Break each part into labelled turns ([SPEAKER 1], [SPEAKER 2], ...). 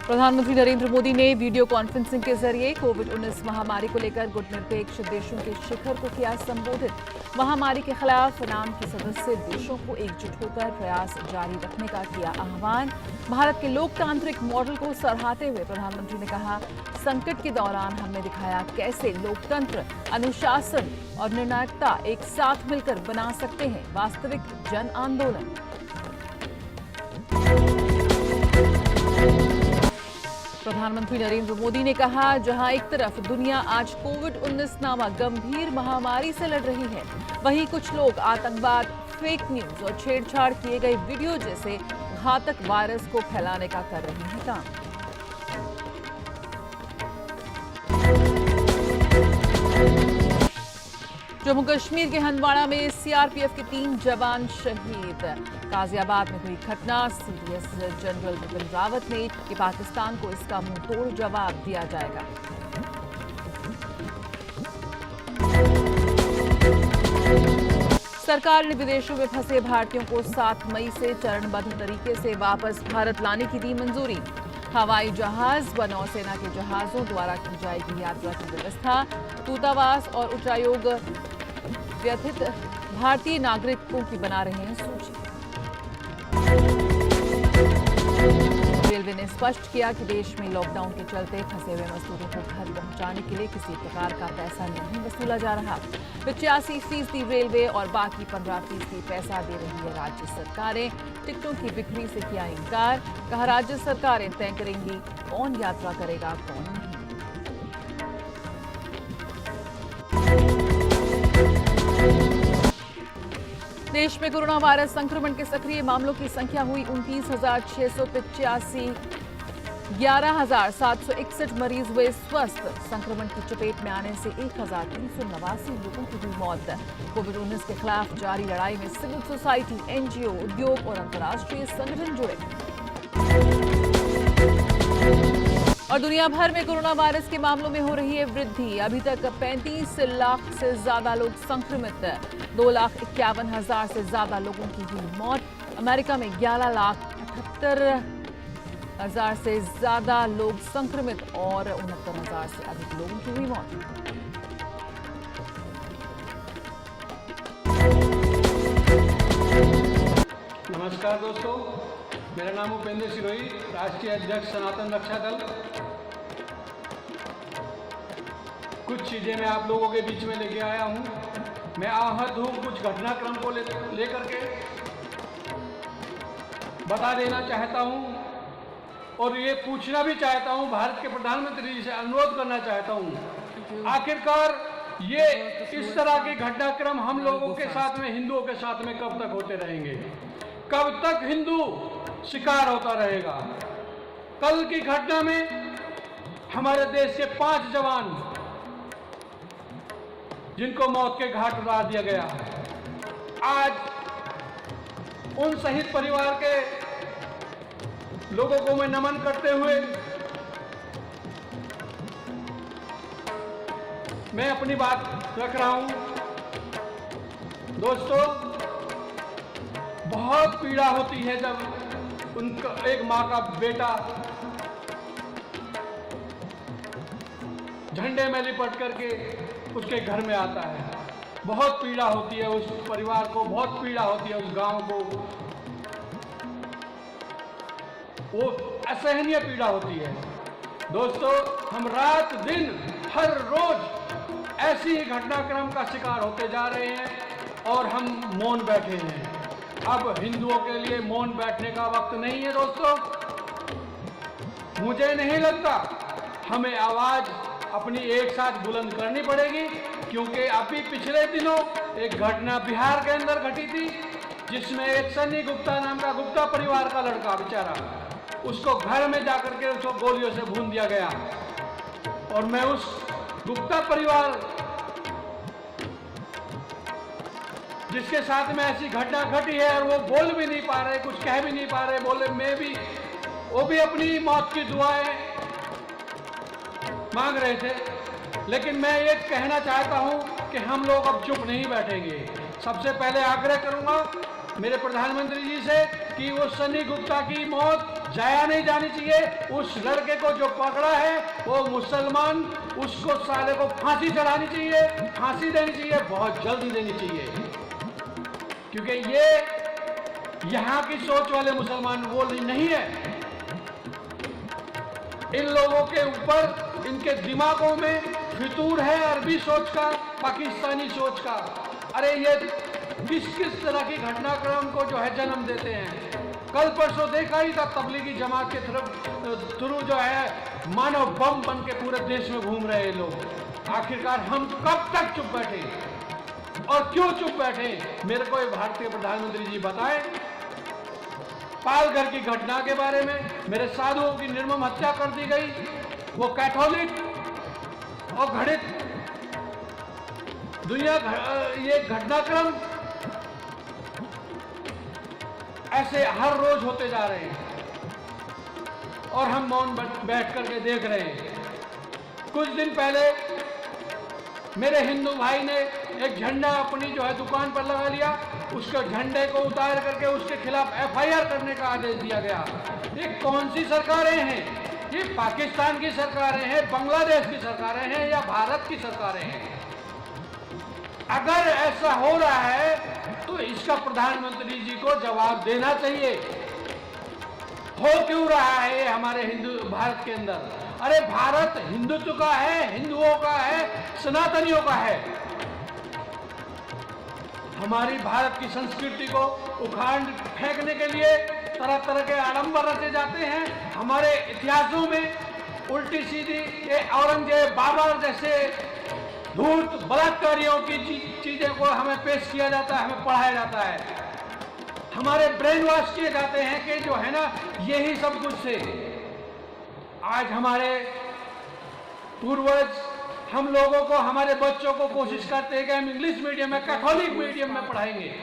[SPEAKER 1] प्रधानमंत्री नरेंद्र मोदी ने video conferencing के जरिए कोविड-19 महामारी को लेकर गुटनिरपेक्ष देशों के शिखर को किया संबोधित। महामारी के खिलाफ नाम के सदस्य देशों को एकजुट होकर प्रयास जारी रखने का किया आह्वान। भारत के लोकतांत्रिक मॉडल को सराहते हुए प्रधानमंत्री ने कहा, संकट के दौरान हमने दिखाया कैसे लोकतंत्र, अनुशासन और निर्णायकता एक साथ मिलकर बना सकते हैं वास्तविक जन आंदोलन। प्रधानमंत्री नरेंद्र मोदी ने कहा, जहां एक तरफ दुनिया आज कोविड-19 नामक गंभीर महामारी से लड़ रही है, वहीं कुछ लोग आतंकवाद, फेक न्यूज और छेड़छाड़ किए गए वीडियो जैसे घातक वायरस को फैलाने का कर रहे हैं काम। जम्मू कश्मीर के हंदवाड़ा में सीआरपीएफ के 3 जवान शहीद। गाजियाबाद में हुई घटना, सीडीएस जनरल बिपिन रावत ने कि पाकिस्तान को इसका मुंहतोड़ जवाब दिया जाएगा। सरकार ने विदेशों में फंसे भारतीयों को 7 मई से चरणबद्ध तरीके से वापस भारत लाने की दी मंजूरी। हवाई जहाज व नौसेना के जहाजों द्वारा की जाएगी यात्रा की व्यवस्था। दूतावास और उच्चायोग व्यथित भारतीय नागरिकों की बना रहे हैं सूची। रेलवे ने स्पष्ट किया कि देश में लॉकडाउन के चलते फंसे हुए मजदूरों को घर पहुंचाने के लिए किसी प्रकार का पैसा नहीं वसूला जा रहा। 85% रेलवे और बाकी 15% पैसा दे रही है राज्य सरकारें। टिकटों की बिक्री से किया इनकार, कहा राज्य सरकारें तय करेंगी कौन यात्रा करेगा कौन नहीं। देश में कोरोना वायरस संक्रमण के सक्रिय मामलों की संख्या हुई 29,685, 11,761 मरीज हुए स्वस्थ। संक्रमण की चपेट में आने से 1,389 लोगों की हुई मौत। कोविड-19 के खिलाफ जारी लड़ाई में सिविल सोसाइटी, एनजीओ, उद्योग और अंतर्राष्ट्रीय संगठन जुड़े। और दुनिया भर में कोरोना वायरस के मामलों में हो रही है वृद्धि। अभी तक 35 लाख से ज्यादा लोग संक्रमित, 2,51,000 से ज्यादा लोगों की हुई मौत। अमेरिका में 11,78,000 से ज्यादा लोग संक्रमित और 69,000 से अधिक लोगों की हुई मौत।
[SPEAKER 2] नमस्कार दोस्तों, मेरा नाम उपेंद्र सिरोही, राष्ट्रीय अध्यक्ष सनातन रक्षा दल। कुछ चीज़ें मैं आप लोगों के बीच में लेके आया हूँ। मैं आहत हूँ कुछ घटनाक्रम को लेकर के बता देना चाहता हूँ और ये पूछना भी चाहता हूँ, भारत के प्रधानमंत्री जी से अनुरोध करना चाहता हूँ, आखिरकार ये इस तरह के घटनाक्रम हम लोगों के साथ में, हिंदुओं के साथ में कब तक होते रहेंगे? कब तक हिंदू शिकार होता रहेगा? कल की घटना में हमारे देश के 5 जवान जिनको मौत के घाट उतार दिया गया, आज उन शहीद परिवार के लोगों को मैं नमन करते हुए मैं अपनी बात रख रहा हूं। दोस्तों, बहुत पीड़ा होती है जब उनका एक माँ का बेटा झंडे में लिपट करके उसके घर में आता है। बहुत पीड़ा होती है उस परिवार को, बहुत पीड़ा होती है उस गांव को। वो असहनीय पीड़ा होती है। दोस्तों, हम रात दिन हर रोज ऐसी ही घटनाक्रम का शिकार होते जा रहे हैं और हम मौन बैठे हैं। अब हिंदुओं के लिए मौन बैठने का वक्त नहीं है दोस्तों। मुझे नहीं लगता, हमें आवाज अपनी एक साथ बुलंद करनी पड़ेगी, क्योंकि अभी पिछले दिनों एक घटना बिहार के अंदर घटी थी, जिसमें एक सन्नी गुप्ता नाम का गुप्ता परिवार का लड़का बेचारा, उसको घर में जाकर के उसको गोलियों से भून दिया गया। और मैं उस गुप्ता परिवार जिसके साथ में ऐसी घटना घटी है और वो बोल भी नहीं पा रहे, कुछ कह भी नहीं पा रहे, बोले मैं भी, वो भी अपनी मौत की दुआएं मांग रहे थे। लेकिन मैं ये कहना चाहता हूं कि हम लोग अब चुप नहीं बैठेंगे। सबसे पहले आग्रह करूंगा मेरे प्रधानमंत्री जी से कि वो सनी गुप्ता की मौत जाया नहीं जानी चाहिए। उस लड़के को जो पकड़ा है वो मुसलमान, उसको साले को फांसी चढ़ानी चाहिए, फांसी देनी चाहिए, बहुत जल्दी देनी चाहिए, क्योंकि ये यहाँ की सोच वाले मुसलमान वो नहीं है। इन लोगों के ऊपर, इनके दिमागों में फितूर है अरबी सोच का, पाकिस्तानी सोच का। अरे ये किस किस तरह की घटनाक्रम को जो है जन्म देते हैं। कल परसों देखा ही था, तबलीगी जमात के थ्रू जो है मानव बम बन के पूरे देश में घूम रहे लोग। आखिरकार हम कब तक चुप बैठे और क्यों चुप बैठे? मेरे को ये भारतीय प्रधानमंत्री जी बताएं। पालघर की घटना के बारे में, मेरे साधुओं की निर्मम हत्या कर दी गई, वो कैथोलिक और घटित दुनिया, ये घटनाक्रम ऐसे हर रोज होते जा रहे हैं और हम मौन बैठ करके देख रहे हैं। कुछ दिन पहले मेरे हिंदू भाई ने एक झंडा अपनी जो है दुकान पर लगा लिया, उसके झंडे को उतार करके उसके खिलाफ FIR करने का आदेश दिया गया। ये कौन सी सरकारें हैं? ये पाकिस्तान की सरकारें हैं, बांग्लादेश की सरकारें हैं या भारत की सरकारें हैं? अगर ऐसा हो रहा है तो इसका प्रधानमंत्री जी को जवाब देना चाहिए। हो क्यों रहा है हमारे भारत के अंदर? अरे भारत हिंदुत्व का है, हिंदुओं का है, सनातनियों का है। हमारी भारत की संस्कृति को उखाड़ फेंकने के लिए तरह तरह के आडंबर रचे जाते हैं। हमारे इतिहासों में उल्टी सीधी औरंगजेब, बाबर जैसे धूर्त बलात्कारियों की चीजें को हमें पेश किया जाता है, हमें पढ़ाया जाता है, हमारे ब्रेन वॉश किए जाते हैं कि जो है ना यही सब कुछ से। आज हमारे पूर्वज हम लोगों को, हमारे बच्चों को कोशिश करते हैं कि हम इंग्लिश मीडियम में, कैथोलिक मीडियम में पढ़ाएंगे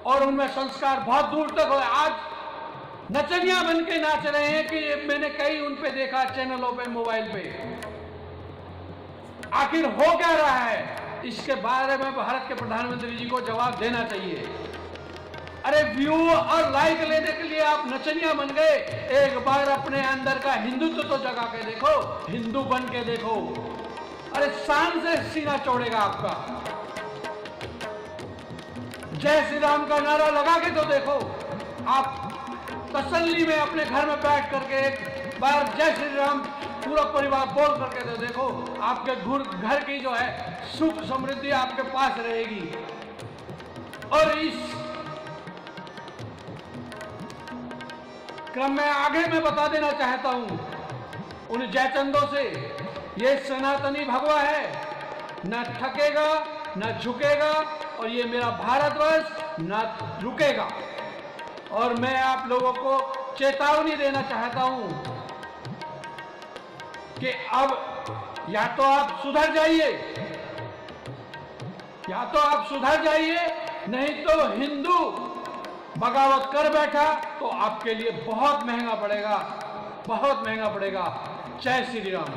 [SPEAKER 2] और उनमें संस्कार बहुत दूर तक हो। आज नचनिया बन के नाच रहे हैं कि मैंने कई उन पे देखा चैनलों पे, मोबाइल पे। आखिर हो क्या रहा है? इसके बारे में भारत के प्रधानमंत्री जी को जवाब देना चाहिए। अरे व्यू और लाइक लेने के लिए आप नचनिया बन गए? एक बार अपने अंदर का हिंदुत्व तो जगा के देखो, हिंदू बन के देखो। अरे शान से सीना चौड़ेगा आपका। जय श्री राम का नारा लगा के तो देखो। आप तसल्ली में अपने घर में बैठ करके एक बार जय श्री राम पूरा परिवार बोल करके तो देखो, आपके घर की जो है सुख समृद्धि आपके पास रहेगी। और इस क्रम में आगे मैं बता देना चाहता हूं उन जयचंदों से, ये सनातनी भगवा है, न थकेगा न झुकेगा और ये मेरा भारतवर्ष न रुकेगा। और मैं आप लोगों को चेतावनी देना चाहता हूं कि अब या तो आप सुधर जाइए, या तो आप सुधर जाइए, नहीं तो हिंदू बगावत कर बैठा तो आपके लिए बहुत महंगा पड़ेगा, बहुत महंगा पड़ेगा। जय श्री राम।